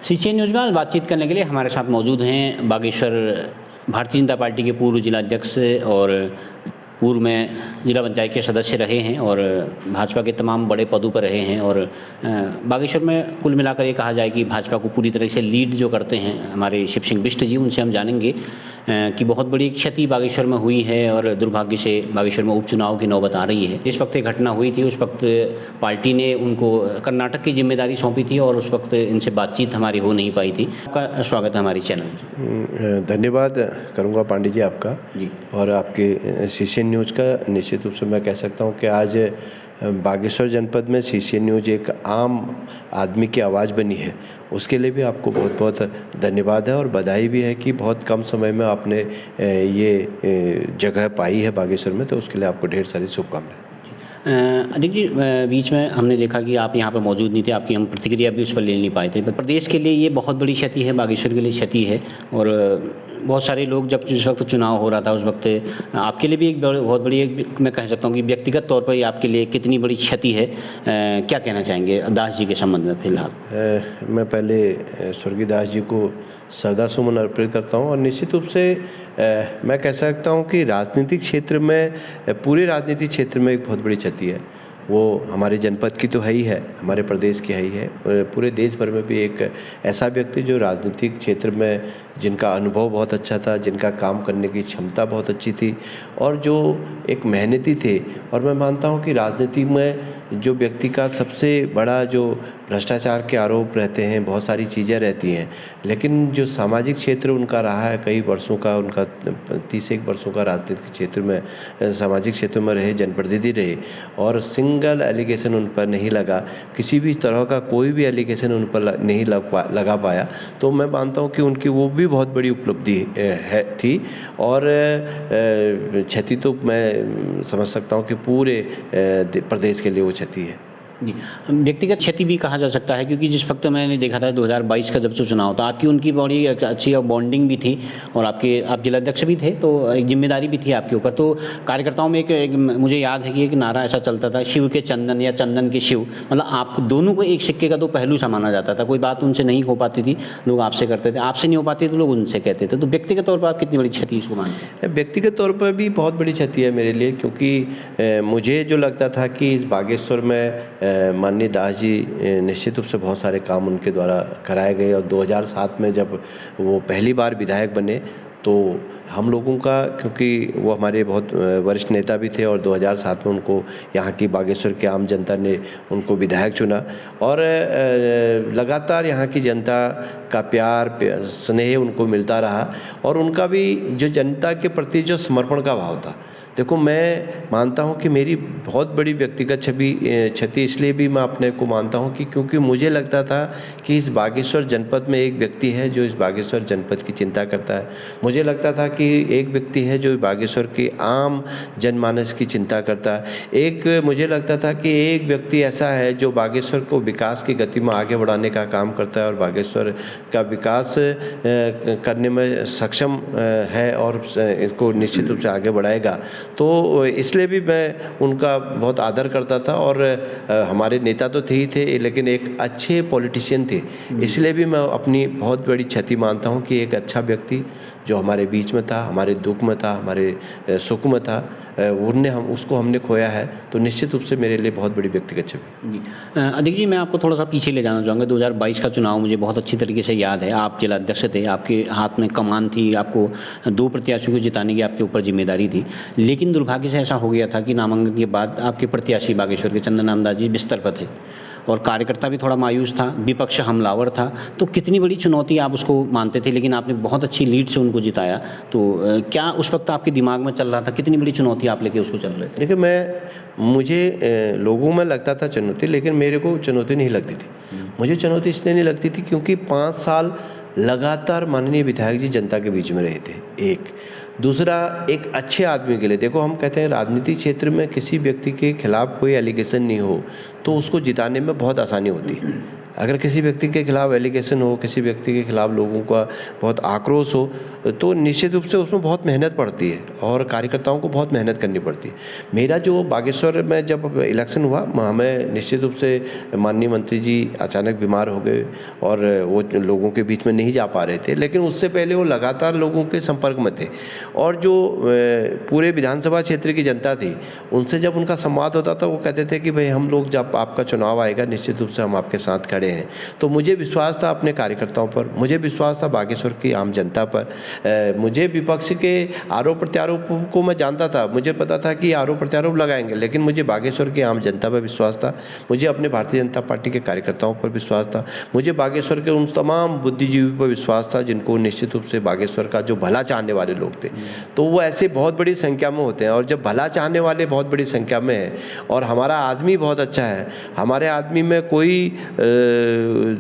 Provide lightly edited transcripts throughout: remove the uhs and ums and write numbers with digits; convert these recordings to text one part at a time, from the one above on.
CCN news में आज बातचीत करने के लिए हमारे साथ मौजूद हैं बागेश्वर भारतीय जनता पार्टी के पूर्व जिलाध्यक्ष और पूर्व में जिला पंचायत के सदस्य रहे हैं और भाजपा के तमाम बड़े पदों पर रहे हैं। और बागेश्वर में कुल मिलाकर ये कहा जाए कि भाजपा को पूरी तरह से लीड जो करते हैं हमारे शिव सिंह बिष्ट जी, उनसे हम जानेंगे कि बहुत बड़ी क्षति बागेश्वर में हुई है और दुर्भाग्य से बागेश्वर में उपचुनाव की नौबत आ रही है। जिस वक्त ये घटना हुई थी उस वक्त पार्टी ने उनको कर्नाटक की जिम्मेदारी सौंपी थी और उस वक्त इनसे बातचीत हमारी हो नहीं पाई थी। आपका स्वागत है हमारे चैनल में। धन्यवाद करूँगा पांडे जी आपका जी। और आपके सीसीएन न्यूज़ का। निश्चित रूप से मैं कह सकता हूँ कि आज बागेश्वर जनपद में सीसीएन न्यूज़ एक आम आदमी की आवाज़ बनी है, उसके लिए भी आपको बहुत बहुत धन्यवाद है और बधाई भी है कि बहुत कम समय में आपने ये जगह पाई है बागेश्वर में, तो उसके लिए आपको ढेर सारी शुभकामनाएं। अधिक जी, बीच में हमने देखा कि आप यहाँ पर मौजूद नहीं थे, आपकी हम प्रतिक्रिया भी उस पर ले नहीं पाए थे। प्रदेश के लिए ये बहुत बड़ी क्षति है, बागेश्वर के लिए क्षति है और बहुत सारे लोग जब जिस वक्त चुनाव हो रहा था उस वक्त आपके लिए भी एक बहुत बड़ी एक मैं कह सकता हूँ कि व्यक्तिगत तौर पर आपके लिए कितनी बड़ी क्षति है, क्या कहना चाहेंगे दास जी के संबंध में? फिलहाल मैं पहले स्वर्गीय दास जी को श्रद्धा सुमन अर्पित करता हूँ और निश्चित रूप से मैं कह सकता हूँ कि राजनीतिक क्षेत्र में, पूरे राजनीतिक क्षेत्र में एक बहुत बड़ी क्षति है। वो हमारे जनपद की तो है ही है, हमारे प्रदेश की है ही है, पूरे देश भर में भी एक ऐसा व्यक्ति जो राजनीतिक क्षेत्र में जिनका अनुभव बहुत अच्छा था, जिनका काम करने की क्षमता बहुत अच्छी थी और जो एक मेहनती थे। और मैं मानता हूँ कि राजनीति में जो व्यक्ति का सबसे बड़ा जो भ्रष्टाचार के आरोप रहते हैं, बहुत सारी चीज़ें रहती हैं, लेकिन जो सामाजिक क्षेत्र उनका रहा है कई वर्षों का, उनका 31 वर्षों का राजनीतिक क्षेत्र में, सामाजिक क्षेत्र में रहे, जनप्रतिनिधि रहे और सिंगल एलिगेशन उन पर नहीं लगा, किसी भी तरह का कोई भी एलिगेशन उन पर नहीं लगा पाया। तो मैं मानता हूँ कि उनकी वो भी बहुत बड़ी उपलब्धि थी और क्षति तो मैं समझ सकता हूँ कि पूरे प्रदेश के लिए वो क्षति है। जी, व्यक्तिगत क्षति भी कहा जा सकता है क्योंकि जिस वक्त मैंने देखा था 2022 का जब चुनाव था, आपकी उनकी बड़ी अच्छी बॉन्डिंग भी थी और आप जिलाध्यक्ष भी थे, तो एक जिम्मेदारी भी थी आपके ऊपर। तो कार्यकर्ताओं में एक मुझे याद है कि एक नारा ऐसा चलता था, शिव के चंदन या चंदन के शिव, मतलब आप दोनों को एक सिक्के का दो पहलू सा माना जाता था। कोई बात उनसे नहीं हो पाती थी, लोग आपसे करते थे, आपसे नहीं हो पाती तो लोग उनसे कहते थे। तो व्यक्तिगत तौर पर आप कितनी बड़ी क्षति इसको मानते हैं? व्यक्तिगत तौर पर भी बहुत बड़ी क्षति है मेरे लिए, क्योंकि मुझे जो लगता था कि इस बागेश्वर में माननीय दास जी निश्चित रूप से बहुत सारे काम उनके द्वारा कराए गए और 2007 में जब वो पहली बार विधायक बने तो हम लोगों का, क्योंकि वो हमारे बहुत वरिष्ठ नेता भी थे और 2007 में उनको यहाँ की बागेश्वर की आम जनता ने उनको विधायक चुना और लगातार यहाँ की जनता का प्यार स्नेह उनको मिलता रहा और उनका भी जो जनता के प्रति जो समर्पण का भाव था। देखो, मैं मानता हूँ कि मेरी बहुत बड़ी व्यक्तिगत क्षति इसलिए भी मैं अपने को मानता हूँ कि क्योंकि मुझे लगता था कि इस बागेश्वर जनपद में एक व्यक्ति है जो इस बागेश्वर जनपद की चिंता करता है। मुझे लगता था कि एक व्यक्ति है जो बागेश्वर के आम जनमानस की चिंता करता है। मुझे लगता था कि एक व्यक्ति ऐसा है जो बागेश्वर को विकास की गति में आगे बढ़ाने का काम करता है और बागेश्वर का विकास करने में सक्षम है और इसको निश्चित रूप से आगे बढ़ाएगा। तो इसलिए भी मैं उनका बहुत आदर करता था और हमारे नेता तो थे ही थे, लेकिन एक अच्छे पॉलिटिशियन थे। इसलिए भी मैं अपनी बहुत बड़ी क्षति मानता हूं कि एक अच्छा व्यक्ति जो हमारे बीच में था, हमारे दुख में था, हमारे सुख में था, उसको हमने खोया है। तो निश्चित रूप से मेरे लिए बहुत बड़ी व्यक्तिगत क्षति। जी, अधिक जी, मैं आपको थोड़ा सा पीछे ले जाना चाहूँगा। 2022 का चुनाव मुझे बहुत अच्छी तरीके से याद है। आप जिलाध्यक्ष थे, आपके हाथ में कमान थी, आपको 2 प्रत्याशियों को जिताने की आपके ऊपर जिम्मेदारी थी। लेकिन दुर्भाग्य से ऐसा हो गया था कि नामांकन के बाद आपके प्रत्याशी बागेश्वर के चंदन रामदास जी बिस्तर पर थे और कार्यकर्ता भी थोड़ा मायूस था, विपक्ष हमलावर था। तो कितनी बड़ी चुनौती आप उसको मानते थे, लेकिन आपने बहुत अच्छी लीड से उनको जिताया। तो क्या उस वक्त आपके दिमाग में चल रहा था, कितनी बड़ी चुनौती आप लेके उसको चल रहे थे? देखिए, मुझे लोगों में लगता था चुनौती, लेकिन मेरे को चुनौती नहीं लगती थी। मुझे चुनौती इसलिए नहीं लगती थी क्योंकि 5 साल लगातार माननीय विधायक जी जनता के बीच में रहे थे। एक दूसरा, एक अच्छे आदमी के लिए, देखो हम कहते हैं राजनीतिक क्षेत्र में किसी व्यक्ति के खिलाफ कोई एलिगेशन नहीं हो तो उसको जिताने में बहुत आसानी होती है। अगर किसी व्यक्ति के खिलाफ एलिगेशन हो, किसी व्यक्ति के खिलाफ लोगों का बहुत आक्रोश हो, तो निश्चित रूप से उसमें बहुत मेहनत पड़ती है और कार्यकर्ताओं को बहुत मेहनत करनी पड़ती है। मेरा जो बागेश्वर में जब इलेक्शन हुआ, हमें निश्चित रूप से माननीय मंत्री जी अचानक बीमार हो गए और वो लोगों के बीच में नहीं जा पा रहे थे, लेकिन उससे पहले वो लगातार लोगों के संपर्क में थे और जो पूरे विधानसभा क्षेत्र की जनता थी, उनसे जब उनका संवाद होता था, वो कहते थे कि भाई हम लोग जब आपका चुनाव आएगा निश्चित रूप से हम आपके साथ खड़े हैं। तो मुझे विश्वास था अपने कार्यकर्ताओं पर, मुझे विश्वास था बागेश्वर की आम जनता पर। मुझे विपक्ष के आरोप प्रत्यारोपों को मैं जानता था, मुझे पता था कि आरोप प्रत्यारोप लगाएंगे, लेकिन मुझे बागेश्वर की आम जनता पर विश्वास था, मुझे अपने भारतीय जनता पार्टी के कार्यकर्ताओं पर विश्वास था, मुझे बागेश्वर के उन तमाम बुद्धिजीवी पर विश्वास था जिनको निश्चित रूप से बागेश्वर का जो भला चाहने वाले लोग थे। तो वो ऐसे बहुत बड़ी संख्या में होते हैं और जब भला चाहने वाले बहुत बड़ी संख्या में हैं और हमारा आदमी बहुत अच्छा है, हमारे आदमी में कोई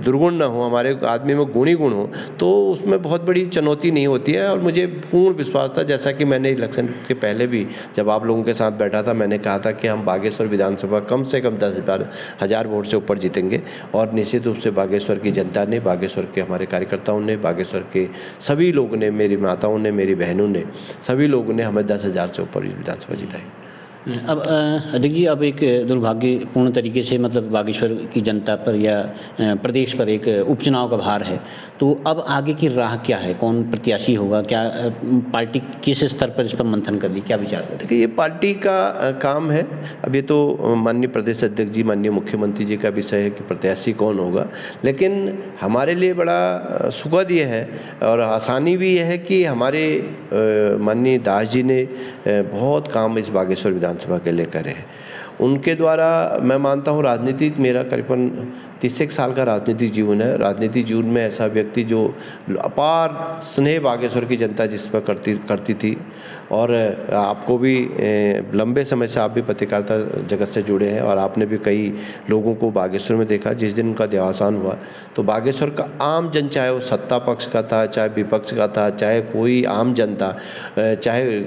दुर्गुण ना हो, हमारे आदमी में गुणी गुण हो, तो उसमें बहुत बड़ी चुनौती नहीं होती है। और मुझे पूर्ण विश्वास था, जैसा कि मैंने इलेक्शन के पहले भी जब आप लोगों के साथ बैठा था, मैंने कहा था कि हम बागेश्वर विधानसभा कम से कम 10,000 वोट से ऊपर जीतेंगे। और निश्चित रूप से बागेश्वर की जनता ने, बागेश्वर के हमारे कार्यकर्ताओं ने, बागेश्वर के सभी लोगों ने, मेरी माताओं ने, मेरी बहनों ने, सभी लोगों ने हमें 10,000 से ऊपर विधानसभा जिताई। अब अध्यक्ष जी, अब एक दुर्भाग्यपूर्ण तरीके से मतलब बागेश्वर की जनता पर या प्रदेश पर एक उपचुनाव का भार है, तो अब आगे की राह क्या है? कौन प्रत्याशी होगा? क्या पार्टी किस स्तर पर इस पर मंथन कर रही, क्या विचार है? देखिए, ये पार्टी का काम है। अब ये तो माननीय प्रदेश अध्यक्ष जी, माननीय मुख्यमंत्री जी का विषय है कि प्रत्याशी कौन होगा, लेकिन हमारे लिए बड़ा सुखद ये है और आसानी भी ये है कि हमारे माननीय दास जी ने बहुत काम इस बागेश्वर विधानसभा के लिए करे हैं। उनके द्वारा मैं मानता हूँ राजनीतिक, मेरा करीबन 30 साल का राजनीतिक जीवन है। राजनीतिक जीवन में ऐसा व्यक्ति जो अपार स्नेह बागेश्वर की जनता जिस पर करती थी, और आपको भी लंबे समय से आप भी पत्रकारिता जगत से जुड़े हैं और आपने भी कई लोगों को बागेश्वर में देखा। जिस दिन उनका देहावसान हुआ तो बागेश्वर का आम जन, चाहे वो सत्ता पक्ष का था, चाहे विपक्ष का था, चाहे कोई आम जन था, चाहे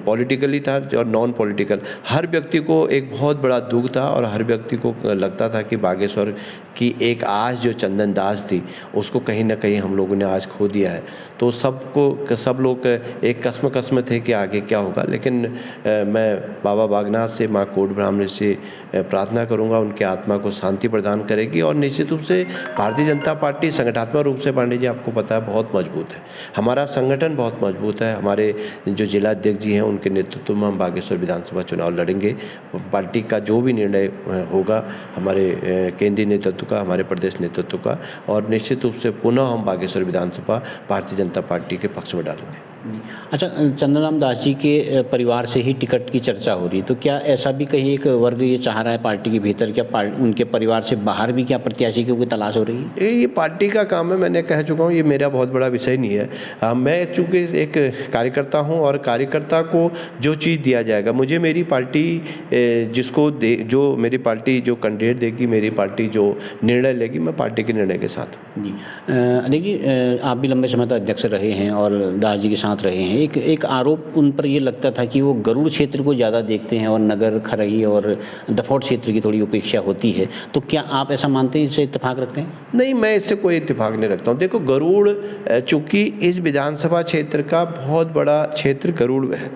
पॉलिटिकली था और नॉन पॉलिटिकल, हर व्यक्ति को एक बहुत बड़ा दुख था और हर व्यक्ति को लगता था कि बागेश्वर की एक आस जो चंदन दास थी, उसको कहीं ना कहीं हम लोगों ने आज खो दिया है। तो सब लोग एक कसम थे कि आगे क्या होगा। लेकिन मैं बाबा बागनाथ से, माँ कोट ब्राह्मण से प्रार्थना करूंगा, उनके आत्मा को शांति प्रदान करेगी। और निश्चित रूप से भारतीय जनता पार्टी संगठनात्मक रूप से, पांडे जी आपको पता है, बहुत मजबूत है। हमारा संगठन बहुत मजबूत है। हमारे जो जिला अध्यक्ष जी हैं, उनके नेतृत्व में हम बागेश्वर विधानसभा चुनाव लड़ेंगे। पार्टी का जो भी निर्णय होगा, हमारे केंद्रीय नेतृत्व का, हमारे प्रदेश नेतृत्व का, और निश्चित रूप से पुनः हम बागेश्वर विधानसभा भारतीय जनता पार्टी के पक्ष में डालेंगे। अच्छा, चंद्रराम दास जी के परिवार से ही टिकट की चर्चा हो रही, तो क्या ऐसा भी कहीं एक वर्ग ये चाह रहा है पार्टी के भीतर, क्या उनके परिवार से बाहर भी क्या प्रत्याशी की कोई तलाश हो रही है? ये पार्टी का काम है, मैंने कह चुका हूँ, ये मेरा बहुत बड़ा विषय नहीं है। मैं चूँकि एक कार्यकर्ता हूँ और कार्यकर्ता को जो चीज़ दिया जाएगा, मुझे मेरी पार्टी जिसको दे, जो मेरी पार्टी जो कैंडिडेट देगी, मेरी पार्टी जो निर्णय लेगी, मैं पार्टी के निर्णय के साथ हूँ। जी, देखिए, आप भी लंबे समय तक अध्यक्ष रहे हैं और दास जी के साथ रहे हैं। एक आरोप उन पर ये लगता था कि वो गरुड़ क्षेत्र को ज़्यादा देखते हैं और नगर, खरही और दफौट क्षेत्र की थोड़ी उपेक्षा होती है, तो क्या आप ऐसा मानते हैं, इससे इत्तेफाक रखते हैं? नहीं, मैं इससे कोई इत्तेफाक नहीं रखता हूँ। देखो, गरुड़, चूँकि इस विधानसभा क्षेत्र का बहुत बड़ा क्षेत्र गरुड़ है,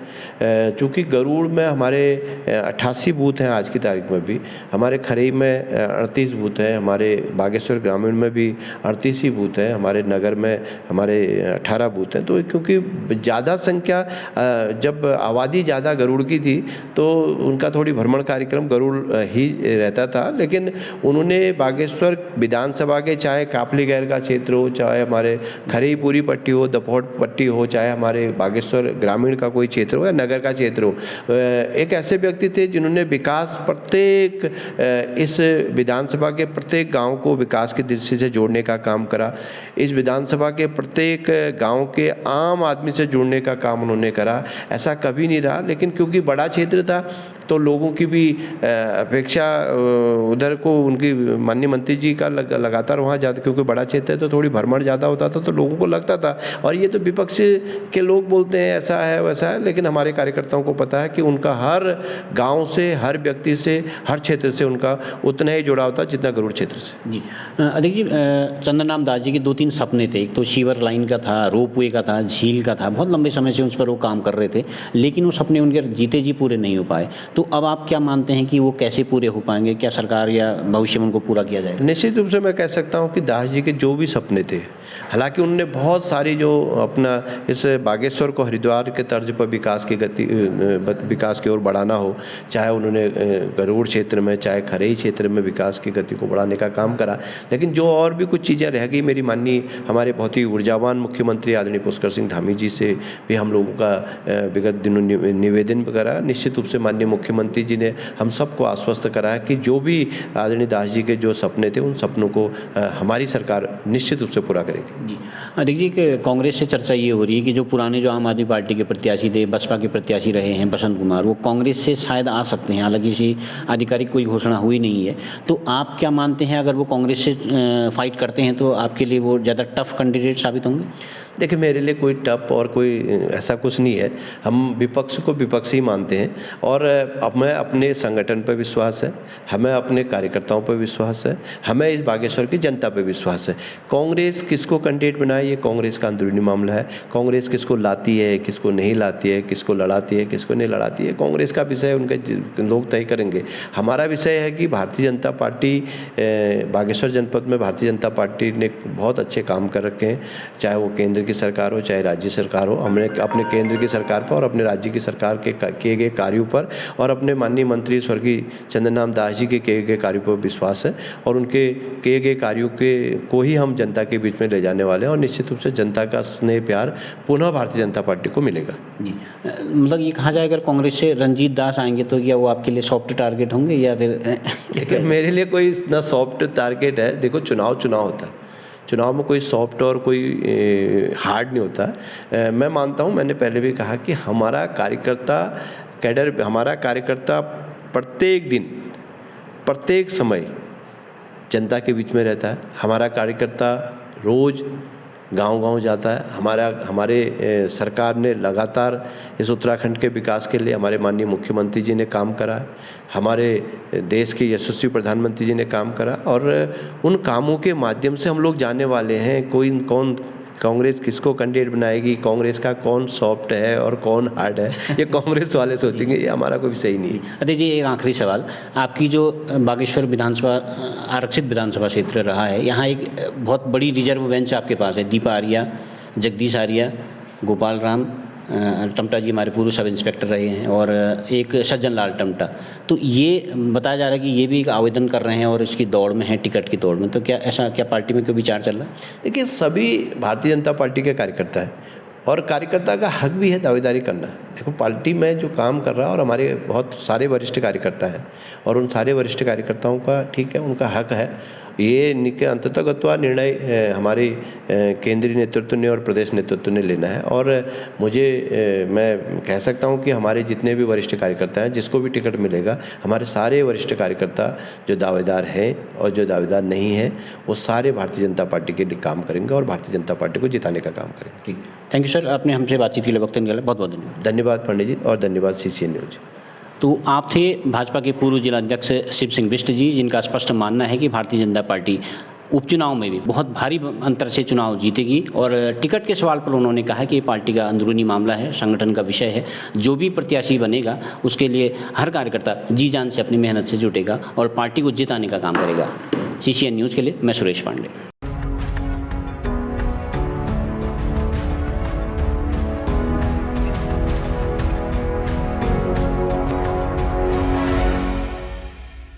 चूँकि गरुड़ में हमारे 88 बूथ हैं आज की तारीख में भी, हमारे खरही में 38 बूथ हैं, हमारे बागेश्वर ग्रामीण में भी 38 ही बूथ हैं, हमारे नगर में हमारे 18 बूथ हैं। तो क्योंकि ज़्यादा संख्या, जब आबादी ज़्यादा गरुड़ की थी तो उनका थोड़ी भ्रमण कार्यक्रम गरुड़ ही रहता था, लेकिन उन्होंने बागेश्वर विधानसभा के, चाहे कापली गैर का क्षेत्र हो, चाहे हमारे खरही पूरी पट्टी हो, दफौट पट्टी हो, चाहे हमारे बागेश्वर ग्रामीण का कोई क्षेत्र हो या नगर का क्षेत्र हो, एक ऐसे व्यक्ति थे जिन्होंने विकास, प्रत्येक इस विधानसभा के प्रत्येक गाँव को विकास की दृष्टि से जोड़ने का काम करा। इस विधानसभा के प्रत्येक गाँव के आम आदमी से जुड़ने का काम उन्होंने करा, ऐसा कभी नहीं रहा। लेकिन क्योंकि बड़ा क्षेत्र था तो लोगों की भी अपेक्षा उधर को उनकी माननीय मंत्री जी का लगातार वहाँ जाते, क्योंकि बड़ा क्षेत्र है तो थोड़ी भ्रमण ज़्यादा होता था तो लोगों को लगता था। और ये तो विपक्ष के लोग बोलते हैं ऐसा है वैसा है, लेकिन हमारे कार्यकर्ताओं को पता है कि उनका हर गांव से, हर व्यक्ति से, हर क्षेत्र से उनका उतना ही जुड़ाव था जितना गरुड़ क्षेत्र से। जी अध्यक्ष जी, चंद्रनाम दास जी के 2-3 सपने थे। एक तो शिवर लाइन का था, रोपवे का था, झील का था। बहुत लंबे समय से उस पर वो काम कर रहे थे, लेकिन वो सपने उनके जीते जी पूरे नहीं हो पाए। तो अब आप क्या मानते हैं कि वो कैसे पूरे हो पाएंगे? क्या सरकार या भविष्य में उनको पूरा किया जाएगा? निश्चित रूप से मैं कह सकता हूँ कि दास जी के जो भी सपने थे, हालांकि उन्होंने बहुत सारी जो अपना इस बागेश्वर को हरिद्वार के तर्ज पर विकास की ओर बढ़ाना हो, चाहे उन्होंने गरुड़ क्षेत्र में, चाहे खरई क्षेत्र में विकास की गति को बढ़ाने का काम करा। लेकिन जो और भी कुछ चीज़ें रह गई, मेरी माननीय हमारे बहुत ही ऊर्जावान मुख्यमंत्री आदरणीय पुष्कर सिंह धामी जी से भी हम लोगों का विगत दिनों निवेदन करा। निश्चित रूप से माननीय मुख्यमंत्री जी ने हम सबको आश्वस्त करा है कि जो भी आदरणीय दास जी के जो सपने थे उन सपनों को हमारी सरकार निश्चित रूप से पूरा करेगी। जी देखिए कि कांग्रेस से चर्चा ये हो रही है कि जो पुराने जो आम आदमी पार्टी के प्रत्याशी थे, बसपा के प्रत्याशी रहे हैं बसंत कुमार, वो कांग्रेस से शायद आ सकते हैं। हालांकि इसी आधिकारिक कोई घोषणा हुई नहीं है। तो आप क्या मानते हैं, अगर वो कांग्रेस से फाइट करते हैं तो आपके लिए वो ज़्यादा टफ कैंडिडेट साबित होंगे? देखिए, मेरे लिए कोई टफ और कोई ऐसा कुछ नहीं है। हम विपक्ष को विपक्ष ही मानते हैं और हमें अपने संगठन पर विश्वास है, हमें अपने कार्यकर्ताओं पर विश्वास है, हमें इस बागेश्वर की जनता पर विश्वास है। कांग्रेस किसको कैंडिडेट बनाए ये कांग्रेस का अंदरूनी मामला है। कांग्रेस किसको लाती है, किसको नहीं लाती है, किसको लड़ाती है, किसको नहीं लड़ाती है, कांग्रेस का विषय उनके लोग तय करेंगे। हमारा विषय है कि भारतीय जनता पार्टी बागेश्वर जनपद में भारतीय जनता पार्टी ने बहुत अच्छे काम कर रखे हैं, चाहे वो केंद्र की सरकार हो चाहे राज्य सरकार हो। हमने अपने केंद्र की सरकार पर और अपने राज्य की सरकार के किए गए कार्यों पर और अपने माननीय मंत्री स्वर्गीय चंद्रनाम दास जी के किए गए कार्यों पर विश्वास है और उनके किए गए कार्यों को ही हम जनता के बीच में ले जाने वाले हैं और निश्चित रूप से जनता का स्नेह प्यार पुनः भारतीय जनता पार्टी को मिलेगा। जी मतलब ये कहा जाए अगर कांग्रेस से रंजीत दास आएंगे तो क्या वो आपके लिए सॉफ्ट टारगेट होंगे या फिर? देखिए, मेरे लिए कोई ना सॉफ्ट टारगेट है। देखो, चुनाव होता है, चुनाव में कोई सॉफ्ट और कोई हार्ड नहीं होता। मैं मानता हूँ, मैंने पहले भी कहा कि हमारा कार्यकर्ता कैडर, हमारा कार्यकर्ता प्रत्येक दिन प्रत्येक समय जनता के बीच में रहता है। हमारा कार्यकर्ता रोज़ गांव-गांव जाता है। हमारे सरकार ने लगातार इस उत्तराखंड के विकास के लिए हमारे माननीय मुख्यमंत्री जी ने काम करा है, हमारे देश के यशस्वी प्रधानमंत्री जी ने काम करा और उन कामों के माध्यम से हम लोग जाने वाले हैं। कौन कांग्रेस किसको कैंडिडेट बनाएगी, कांग्रेस का कौन सॉफ्ट है और कौन हार्ड है, ये कांग्रेस वाले सोचेंगे, ये हमारा कोई विषय ही नहीं है। अरे जी, एक आखिरी सवाल, आपकी जो बागेश्वर विधानसभा आरक्षित विधानसभा क्षेत्र रहा है, यहाँ एक बहुत बड़ी रिजर्व बेंच आपके पास है। दीपा आर्या, जगदीश आर्या, गोपाल राम टमटा जी हमारे पूर्व सब इंस्पेक्टर रहे हैं और एक सज्जन लाल टमटा। तो ये बताया जा रहा है कि ये भी एक आवेदन कर रहे हैं और इसकी दौड़ में है, टिकट की दौड़ में। तो क्या पार्टी में कोई विचार चल रहा है? देखिए, सभी भारतीय जनता पार्टी के कार्यकर्ता हैं और कार्यकर्ता का हक भी है दावेदारी करना। देखो, पार्टी में जो काम कर रहा है और हमारे बहुत सारे वरिष्ठ कार्यकर्ता हैं और उन सारे वरिष्ठ कार्यकर्ताओं का ठीक है, उनका हक है। ये अंततः निर्णय हमारे केंद्रीय नेतृत्व ने और प्रदेश नेतृत्व ने लेना है और मैं कह सकता हूं कि हमारे जितने भी वरिष्ठ कार्यकर्ता हैं, जिसको भी टिकट मिलेगा, हमारे सारे वरिष्ठ कार्यकर्ता जो दावेदार हैं और जो दावेदार नहीं हैं, वो सारे भारतीय जनता पार्टी के लिए काम करेंगे और भारतीय जनता पार्टी को जिताने का काम करेंगे। ठीक, थैंक यू सर, आपने हमसे बातचीत के लिए वक्त निकाला, बहुत बहुत धन्यवाद। धन्यवाद पंडित जी और धन्यवाद CCN न्यूज। तो आप थे भाजपा के पूर्व जिलाध्यक्ष शिव सिंह बिष्ट जी, जिनका स्पष्ट मानना है कि भारतीय जनता पार्टी उपचुनाव में भी बहुत भारी अंतर से चुनाव जीतेगी और टिकट के सवाल पर उन्होंने कहा कि ये पार्टी का अंदरूनी मामला है, संगठन का विषय है। जो भी प्रत्याशी बनेगा उसके लिए हर कार्यकर्ता जी जान से अपनी मेहनत से जुटेगा और पार्टी को जिताने का काम करेगा। CCN न्यूज़ के लिए मैं सुरेश पांडे।